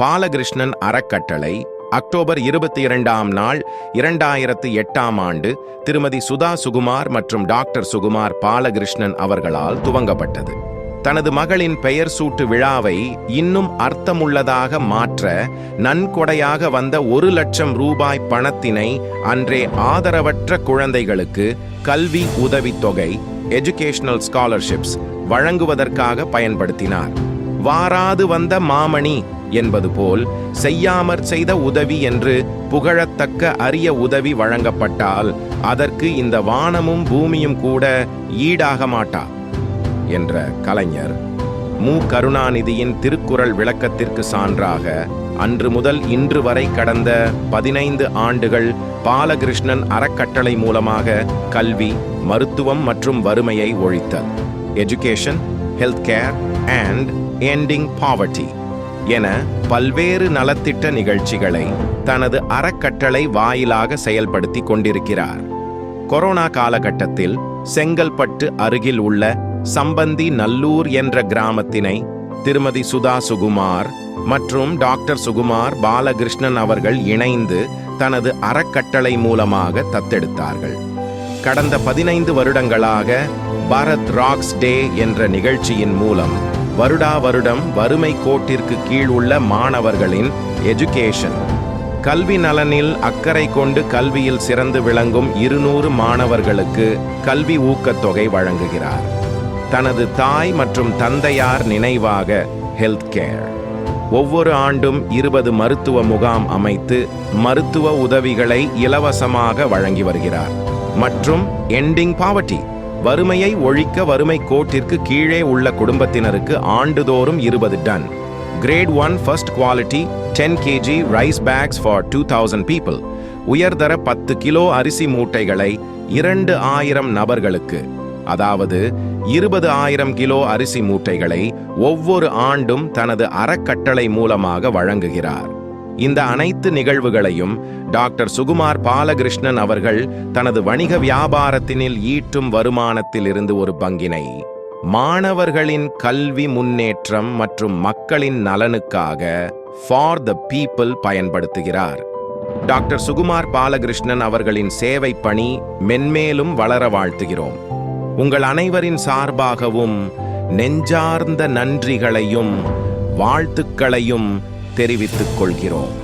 பாலகிருஷ்ணன் அறக்கட்டளை அக்டோபர் 22ஆம் நாள் 2008ஆம் ஆண்டு திருமதி சுதா சுகுமார் மற்றும் டாக்டர் சுகுமார் பாலகிருஷ்ணன் அவர்களால் துவங்கப்பட்டது. தனது மகளின் பெயர் சூட்டு விழாவை இன்னும் அர்த்தமுள்ளதாக மாற்ற நன்கொடையாக வந்த 1 லட்சம் ரூபாய் பணத்தினை அன்றே ஆதரவற்ற குழந்தைகளுக்கு கல்வி உதவித்தொகை எஜுகேஷனல் ஸ்காலர்ஷிப்ஸ் வழங்குவதற்காக பயன்படுத்தினார். வாராது வந்த மாமணி என்பது போல் செய்யாமற் செய்த உதவி என்று புகழத்தக்க அரிய உதவி வழங்கப்பட்டால் அதற்கு இந்த வானமும் பூமியும் கூட ஈடாக மாட்டா என்ற கலைஞர் மு. கருணாநிதியின் திருக்குறள் விளக்கத்திற்கு சான்றாக அன்று முதல் இன்று வரை கடந்த 15 ஆண்டுகள் பாலகிருஷ்ணன் அறக்கட்டளை மூலமாக கல்வி, மருத்துவம் மற்றும் வறுமையை ஒழித்தல், education, health care and ending poverty என பல்வேறு நலத்திட்ட நிகழ்ச்சிகளை தனது அறக்கட்டளை வாயிலாக செயல்படுத்தி கொண்டிருக்கிறார். கொரோனா காலகட்டத்தில் செங்கல்பட்டு அருகில் உள்ள சம்பந்தி நல்லூர் என்ற கிராமத்தினை திருமதி சுதா சுகுமார் மற்றும் டாக்டர் சுகுமார் பாலகிருஷ்ணன் அவர்கள் இணைந்து தனது அறக்கட்டளை மூலமாக தத்தெடுத்தார்கள். கடந்த 15 வருடங்களாக பாரத் ராக்ஸ் டே என்ற நிகழ்ச்சியின் மூலம் வருடா வருடம் வறுமை கோட்டிற்கு கீழ் உள்ள மாணவர்களின் எஜுகேஷன், கல்வி நலனில் அக்கறை கொண்டு கல்வியில் சிறந்து விளங்கும் 200 மாணவர்களுக்கு கல்வி ஊக்கத்தொகை வழங்குகிறார். தனது தாய் மற்றும் தந்தையார் நினைவாக ஹெல்த் கேர் ஒவ்வொரு ஆண்டும் 20 மருத்துவ முகாம் அமைத்து மருத்துவ உதவிகளை இலவசமாக வழங்கி வருகிறார். மற்றும் எண்டிங் பாவர்ட்டி வறுமையை ஒழிக்க வறுமை கோட்டிற்கு கீழே உள்ள குடும்பத்தினருக்கு ஆண்டுதோறும் 20 ton grade 1 first quality 10 kg rice packs for 2000 people, உயர்தர 10 கிலோ அரிசி மூட்டைகளை 2000 நபர்களுக்கு, அதாவது 20,000 கிலோ அரிசி மூட்டைகளை ஒவ்வொரு ஆண்டும் தனது அறக்கட்டளை மூலமாக வழங்குகிறார். இந்த அனைத்து நிகழ்வுகளையும் டாக்டர் சுகுமார் பாலகிருஷ்ணன் அவர்கள் தனது வணிக வியாபாரத்தினில் ஈட்டும் வருமானத்தில் இருந்து ஒரு பங்கினை மாணவர்களின் கல்வி முன்னேற்றம் மற்றும் மக்களின் நலனுக்காக ஃபார் த பீப்புள் பயன்படுத்துகிறார். டாக்டர் சுகுமார் பாலகிருஷ்ணன் அவர்களின் சேவை பணி மென்மேலும் வளர வாழ்த்துகிறோம். உங்கள் அனைவரின் சார்பாகவும் நெஞ்சார்ந்த நன்றிகளையும் வாழ்த்துக்களையும் தெரிவித்துக் கொள்கிறோம்.